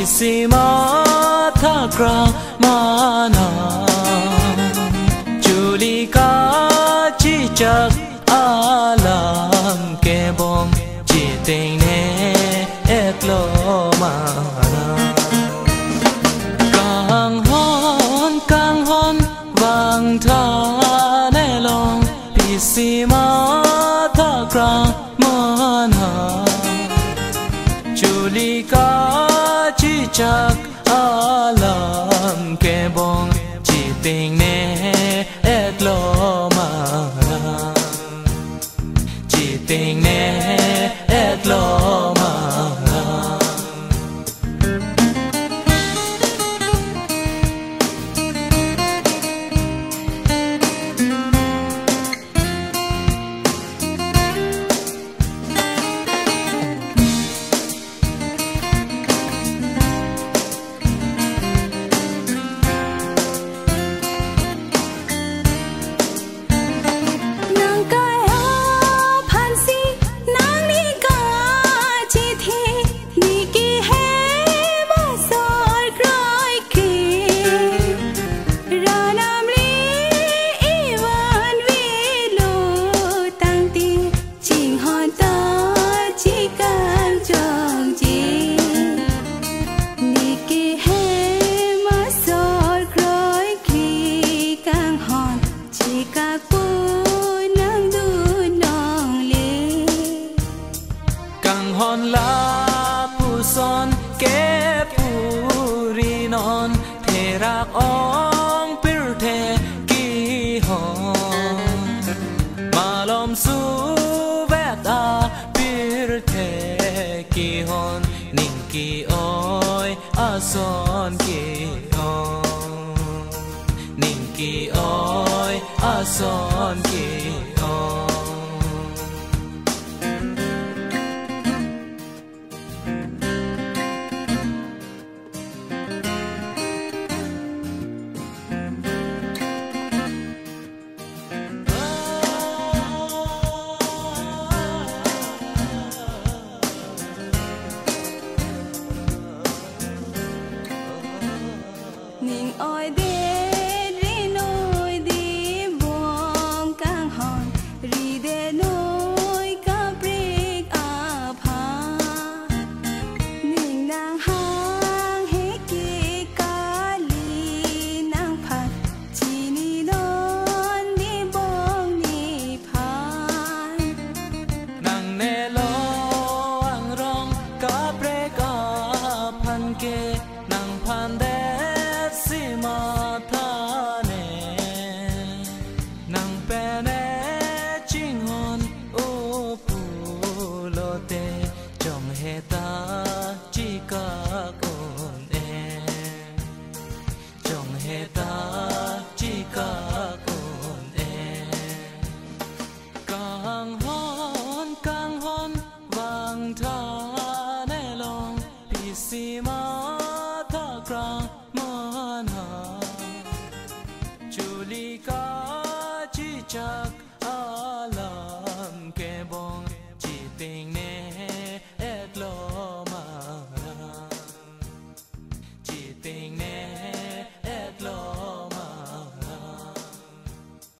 Pisima thakra mana Julika chi chak alam ke bom chi tình ne et lo mana Kang hon vang tha ne long Pisima thakra mana Julika chi chak alam ke bong chi tình ne et lo ma chi tình ne et lo ma hon la pu son ke puri non the rak ong pir the ki hon malom su vet a pir the ki hon ning ki oi a son ki hon ning ki oi a son ki hon Ning oi de ri noi di buông cang hòn ri de noi ca break a pha ning nang hang he ki ka li nang phat chi ni non ni bong ni phan nang ne lo ang rong ka break a phan ke nang phan de Sima tha ne nang pe ne ching hon o pu lo te chom he ta chi ka kon e chom he ta chi ka kon e kang hon vang tha ne long Pisima tha krang Julika chi chak alam ke bong chi tình ne et lo ma chi tình ne